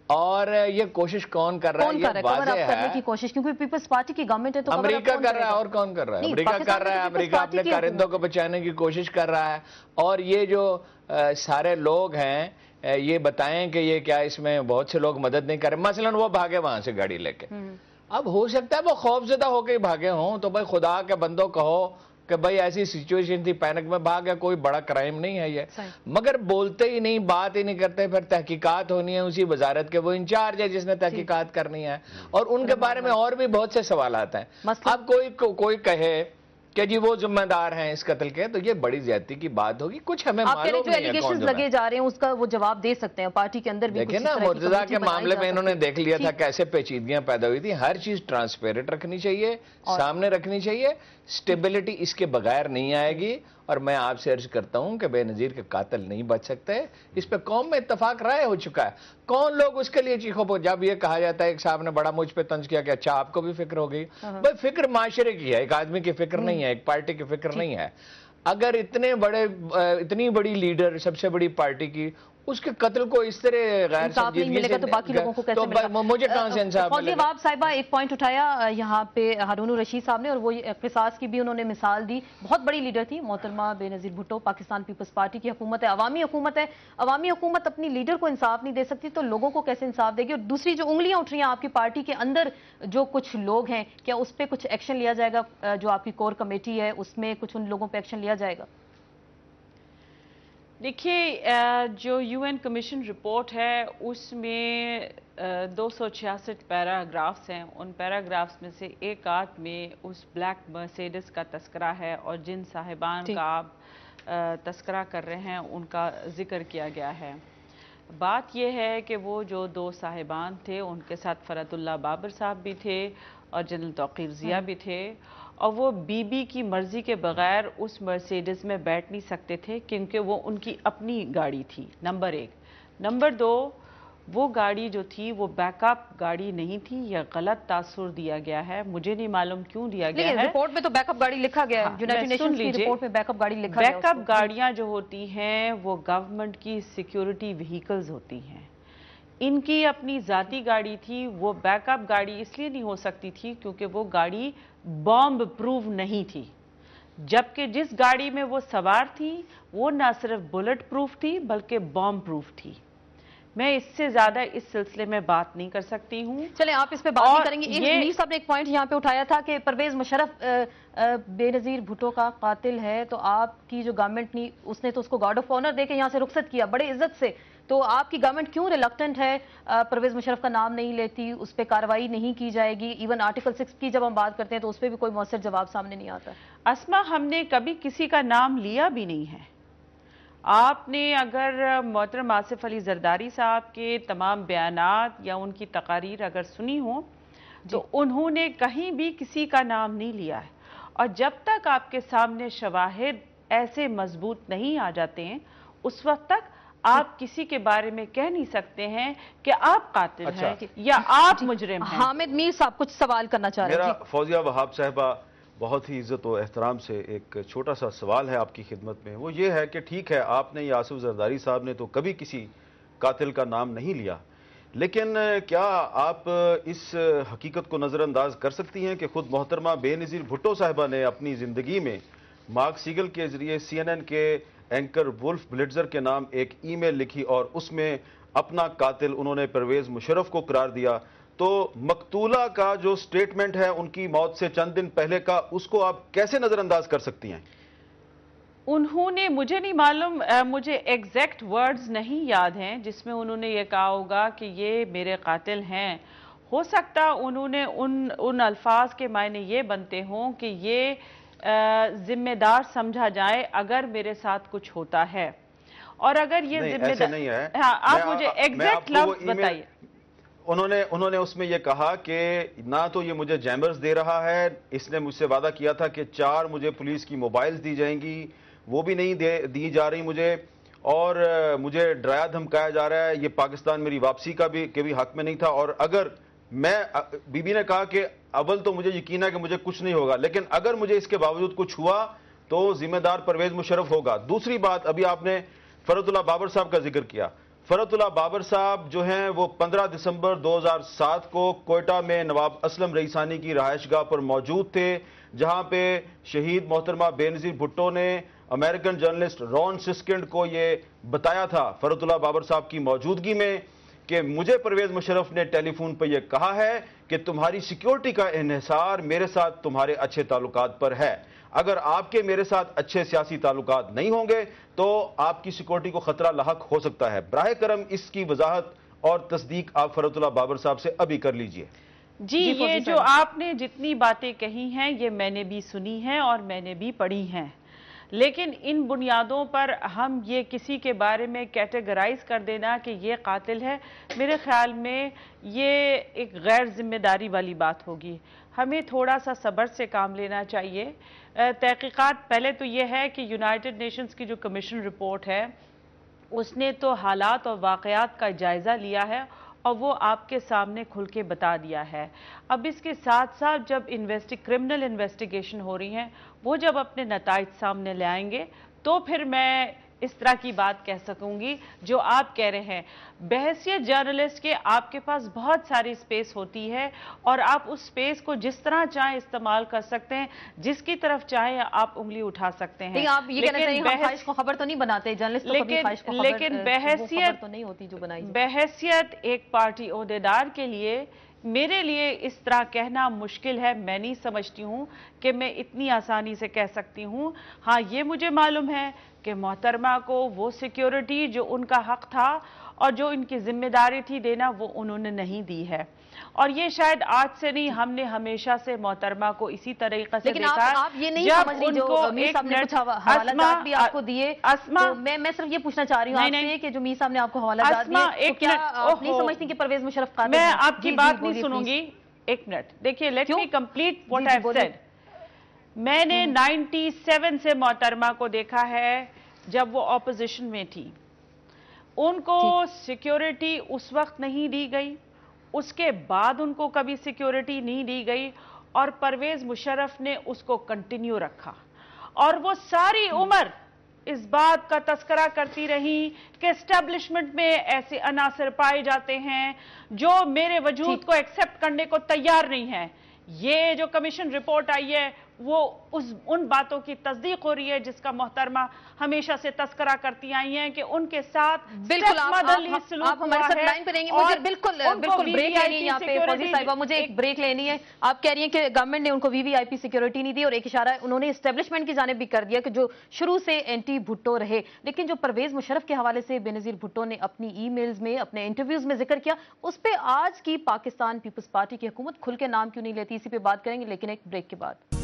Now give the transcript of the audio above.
اور یہ کوشش کون کر رہا ہے؟ یہ واضح ہے کی کوشش، کیونکہ پیپلز پارٹی کی گورنمنٹ ہے تو امریکہ کر رہا ہے، اور کون کر رہا ہے؟ امریکہ کر رہا ہے، امریکہ اپنے کارندوں کو بچانے کی کوشش کر رہا ہے. اور یہ جو سارے لوگ ہیں یہ بتائیں کہ یہ کیا اس میں بہت سے لوگ مدد نہیں کر رہے. مثلا وہ بھاگے وہاں سے گاڑی لے کے، اب ہو سکتا ہے وہ خوف زدہ ہو کے بھاگے ہوں، تو بھائی خدا کے بندوں کہو کہ بھائی ایسی سچویشن تھی، پینک میں بھاگا، کوئی بڑا کرائم نہیں ہے یہ. مگر بولتے ہی نہیں، بات ہی نہیں کرتے. پھر تحقیقات ہونی ہے اسی وزارت کے، وہ انچارج ہے جس نے تحقیقات کرنی ہے، اور ان کے بارے میں اور بھی بہت سے سوالات ہیں. اب کوئی کہے کہ جی وہ ذمہ دار ہیں اس قتل کے، تو یہ بڑی زیادتی کی بات ہوگی. کچھ ہمیں معلوم نہیں ہے کون ذمہ دار. ایلیگیشنز لگے جا رہے ہیں اس کا وہ جواب دے سکتے ہیں پارٹی کے اندر بھی. دیکھیں نا مرتضیٰ کے معاملے میں انہوں نے دیکھ لیا تھا کیسے پیچیدگیاں پیدا ہوئی تھی. ہر چیز ٹرانسپیرنٹ رکھنی چاہیے، سامنے رکھنی چاہیے. سٹیبلٹی اس کے بغیر نہیں آئے گی. اور میں آپ سے عرض کرتا ہوں کہ بے نظیر کے قاتل نہیں بچ سکتے. اس پہ قوم میں اتفاق رائے ہو چکا ہے. کون لوگ اس کے لیے چیخو، جب یہ کہا جاتا ہے ایک صاحب نے بڑا مجھ پہ طنز کیا کہ اچھا آپ کو بھی فکر ہو گئی. بھائی فکر معاشرے کی ہے، ایک آدمی کی فکر نہیں ہے، ایک پارٹی کی فکر نہیں ہے. اگر اتنی بڑی لیڈر، سب سے بڑی پارٹی کی، اس کے قتل کو اس طرح غیر سنجیدگی سے، تو باقی لوگوں کو کیسے ملے گا؟ مجھے کہاں سے انصاف ملے گا؟ فوزیہ صاحبہ ایک پوائنٹ اٹھایا یہاں پہ ہارون الرشید صاحب نے، اور وہ قصاص کی بھی انہوں نے مثال دی. بہت بڑی لیڈر تھی محترمہ بے نظیر بھٹو. پاکستان پیپلز پارٹی کی حکومت ہے، عوامی حکومت ہے. عوامی حکومت اپنی لیڈر کو انصاف نہیں دے سکتی تو لوگوں کو کیسے انصاف دے گی؟ اور دوسری جو انگلیاں اٹھ رہی ہیں آپ کی پارٹی کے اندر جو کچھ لوگ ہیں، کیا اس پہ کچھ ایکشن لیا جائے گا؟ جو آپ کی کور کمیٹی ہے اس میں کچھ ان لوگوں پہ ایکشن لیا جائے گا؟ دیکھیے جو یو این کمیشن رپورٹ ہے اس میں 266 پیراگرافز ہیں. ان پیراگرافز میں سے ایک آدھ میں اس بلیک مرسیڈس کا تذکرہ ہے، اور جن صاحبان کا آپ تذکرہ کر رہے ہیں ان کا ذکر کیا گیا ہے. بات یہ ہے کہ وہ جو دو صاحبان تھے ان کے ساتھ فرد اللہ بابر صاحب بھی تھے اور جنرل توقیر ضیاء بھی تھے، اور وہ بی بی کی مرضی کے بغیر اس مرسیڈس میں بیٹھ نہیں سکتے تھے کیونکہ وہ ان کی اپنی گاڑی تھی. نمبر ایک. نمبر دو، وہ گاڑی جو تھی وہ بیک اپ گاڑی نہیں تھی. یہ غلط تاثر دیا گیا ہے، مجھے نہیں معلوم کیوں دیا گیا ہے. رپورٹ میں تو بیک اپ گاڑی لکھا گیا ہے، یونائیٹڈ نیشنز کی رپورٹ میں بیک اپ گاڑی لکھا گیا ہے. بیک اپ گاڑیاں جو ہوتی ہیں وہ گورنمنٹ کی سیکیورٹی وہیکلز ہوتی ہیں. ان کی اپنی ذاتی گاڑی تھی. وہ بیک اپ گاڑی اس لیے نہیں ہو سکتی تھی کیونکہ وہ گاڑی بامب پروف نہیں تھی، جبکہ جس گاڑی میں وہ سوار تھی وہ نہ صرف بلٹ پروف تھی بلکہ بامب پروف تھی. میں اس سے زیادہ اس سلسلے میں بات نہیں کر سکتی ہوں. چلیں آپ اس پہ بات نہیں کریں گے. میر صاحب نے ایک پوائنٹ یہاں پہ اٹھایا تھا کہ پرویز مشرف بے نظیر بھٹو کا قاتل ہے، تو آپ کی جو گورنمنٹ نے اس نے تو اس کو گارڈ آف آنر دے کے یہاں سے رخصت کیا بڑے عزت سے. تو آپ کی گورنمنٹ کیوں ریلکٹنٹ ہے، پرویز مشرف کا نام نہیں لیتی، اس پہ کارروائی نہیں کی جائے گی؟ ایون آرٹیکل 6 کی جب ہم بات کرتے ہیں تو اس پہ بھی کوئی مؤثر جواب سامنے نہیں آتا. اسما ہم نے کبھی کسی کا نام لیا بھی نہیں ہے. آپ نے اگر محترم آصف علی زرداری صاحب کے تمام بیانات یا ان کی تقاریر اگر سنی ہوں تو انہوں نے کہیں بھی کسی کا نام نہیں لیا ہے. اور جب تک آپ کے سامنے شواہد ایسے مضبوط نہیں آ جاتے ہیں اس وقت تک آپ کسی کے بارے میں کہہ نہیں سکتے ہیں کہ آپ قاتل ہیں یا آپ مجرم ہیں. حامد میر صاحب کچھ سوال کرنا چاہ رہے ہیں. میرا فوزیہ وہاب صاحبہ بہت ہی عزت و احترام سے ایک چھوٹا سا سوال ہے آپ کی خدمت میں. وہ یہ ہے کہ ٹھیک ہے آپ نے یا آصف زرداری صاحب نے تو کبھی کسی قاتل کا نام نہیں لیا، لیکن کیا آپ اس حقیقت کو نظر انداز کر سکتی ہیں کہ خود محترمہ بے نظیر بھٹو صاحبہ نے اپنی زندگی میں مارک سیگل کے ذریعے CNN کے اینکر وولف بلٹزر کے نام ایک ای میل لکھی اور اس میں اپنا قاتل انہوں نے پرویز مشرف کو قرار دیا؟ تو مقتولہ کا جو سٹیٹمنٹ ہے ان کی موت سے چند دن پہلے کا، اس کو آپ کیسے نظر انداز کر سکتی ہیں؟ انہوں نے، مجھے نہیں معلوم، مجھے ایگزیکٹ ورڈز نہیں یاد ہیں جس میں انہوں نے یہ کہا ہوگا کہ یہ میرے قاتل ہیں. ہو سکتا انہوں نے ان الفاظ کے معنی یہ بنتے ہوں کہ یہ ذمہ دار سمجھا جائے اگر میرے ساتھ کچھ ہوتا ہے. اور اگر یہ ذمہ دار نہیں ہے، آپ مجھے ایگزیکٹ لفظ بتائیے. انہوں نے اس میں یہ کہا کہ نہ تو یہ مجھے جیمرز دے رہا ہے، اس نے مجھ سے وعدہ کیا تھا کہ 4 مجھے پولیس کی موبائلز دی جائیں گی، وہ بھی نہیں دی جا رہی مجھے، اور مجھے ڈرایا دھمکایا جا رہا ہے. یہ پاکستان میری واپسی کا بھی حق میں نہیں تھا. اور اگر میں، بی بی نے کہا کہ اول تو مجھے یقین ہے کہ مجھے کچھ نہیں ہوگا، لیکن اگر مجھے اس کے باوجود کچھ ہوا تو ذمہ دار پرویز مشرف ہوگا. دوسری بات، ابھی آپ نے فرد اللہ بابر صاحب کا ذکر کیا. فرحت بابر صاحب جو ہیں وہ 15 دسمبر 2007 کو کوئٹہ میں نواب اسلم رئیسانی کی رہائش گاہ پر موجود تھے، جہاں پہ شہید محترمہ بے نظیر بھٹو نے امریکن جرنلسٹ رون سسکنڈ کو یہ بتایا تھا فرحت بابر صاحب کی موجودگی میں کہ مجھے پرویز مشرف نے ٹیلی فون پہ یہ کہا ہے کہ تمہاری سیکیورٹی کا انحصار میرے ساتھ تمہارے اچھے تعلقات پر ہے، اگر آپ کے میرے ساتھ اچھے سیاسی تعلقات نہیں ہوں گے تو آپ کی سیکیورٹی کو خطرہ لاحق ہو سکتا ہے۔ براہ کرم اس کی وضاحت اور تصدیق آپ فرحت بابر صاحب سے ابھی کر لیجئے۔ جی یہ جو آپ نے جتنی باتیں کہی ہیں یہ میں نے بھی سنی ہیں اور میں نے بھی پڑھی ہیں، لیکن ان بنیادوں پر ہم یہ کسی کے بارے میں کیٹیگرائز کر دینا کہ یہ قاتل ہے، میرے خیال میں یہ ایک غیر ذمہ داری والی بات ہوگی۔ ہمیں تھوڑا سا صبر سے کام لینا چاہیے۔ تحقیقات پہلے تو یہ ہے کہ یونائٹڈ نیشنز کی جو کمیشن رپورٹ ہے اس نے تو حالات اور واقعات کا جائزہ لیا ہے اور وہ آپ کے سامنے کھل کے بتا دیا ہے۔ اب اس کے ساتھ ساتھ جب کرمنل انویسٹیگیشن ہو رہی ہیں وہ جب اپنے نتائج سامنے لے آئیں گے تو پھر میں اس طرح کی بات کہہ سکوں گی جو آپ کہہ رہے ہیں۔ بحیثیت جرنلسٹ کے آپ کے پاس بہت ساری سپیس ہوتی ہے اور آپ اس سپیس کو جس طرح چاہیں استعمال کر سکتے ہیں، جس کی طرف چاہیں آپ انگلی اٹھا سکتے ہیں۔ آپ یہ کہنا چاہیے ہم خواہش کو خبر تو نہیں بناتے، جرنلسٹ تو کبھی خواہش کو خبر تو نہیں ہوتی جو بنائی۔ بحیثیت ایک پارٹی عہدیدار کے لیے میرے لیے اس طرح کہنا مشکل ہے، میں نہیں سمجھتی ہوں کہ میں اتنی آسانی سے کہہ سکتی ہوں۔ ہاں یہ مجھے معلوم ہے کہ محترمہ کو وہ سیکیورٹی جو ان کا حق تھا اور جو ان کی ذمہ داری تھی دینا وہ انہوں نے نہیں دی ہے، اور یہ شاید آج سے نہیں، ہم نے ہمیشہ سے محترمہ کو اسی طریقے سے دیکھا ہے۔ لیکن آپ یہ نہیں سمجھ رہی جو میر صاحب نے کچھ حوالہ جات بھی آپ کو دیے، میں صرف یہ پوچھنا چاہ رہی ہوں آپ سے کہ جو میر صاحب نے آپ کو حوالہ جات دیے، کیا آپ نہیں سمجھتی کہ پرویز مشرف قاتل ہیں؟ میں آپ کی بات نہیں سنوں گی، ایک منٹ دیکھیے، let me complete what I have said. میں نے 97 سے محترمہ کو دیکھا ہے جب وہ اپوزیشن میں تھی، ان کو سیکیورٹی اس وقت نہیں دی گئی، اس کے بعد ان کو کبھی سیکیورٹی نہیں دی گئی، اور پرویز مشرف نے اس کو کنٹینیو رکھا، اور وہ ساری عمر اس بات کا تذکرہ کرتی رہی کہ اسٹیبلشمنٹ میں ایسے عناصر پائے جاتے ہیں جو میرے وجود کو ایکسپٹ کرنے کو تیار نہیں ہیں۔ یہ جو کمیشن رپورٹ آئی ہے وہ ان باتوں کی تصدیق ہو رہی ہے جس کا محترمہ ہمیشہ سے تذکرہ کرتی آئی ہیں کہ ان کے ساتھ بالکل آپ ہمارے ساتھ لائن پہ رہیں گے۔ مجھے بالکل بریک لینی ہے یہاں پہ فوزی صاحبہ، مجھے ایک بریک لینی ہے۔ آپ کہہ رہی ہیں کہ گورنمنٹ نے ان کو وی وی آئی پی سیکیورٹی نہیں دی، اور ایک اشارہ انہوں نے اسٹیبلشمنٹ کی جانب بھی کر دیا کہ جو شروع سے اینٹی بھٹو رہے، لیکن جو پرویز مشرف کے حوالے سے بے نظیر بھٹو نے اپنی ای میلز میں اپنے انٹرویوز میں ذکر کیا، اس پہ آج کی پاکستان پیپلز پارٹی کی حکومت کھل کے نام کیوں نہیں لیتی؟ اسی پہ بات کریں گے لیکن ایک بریک کے بعد۔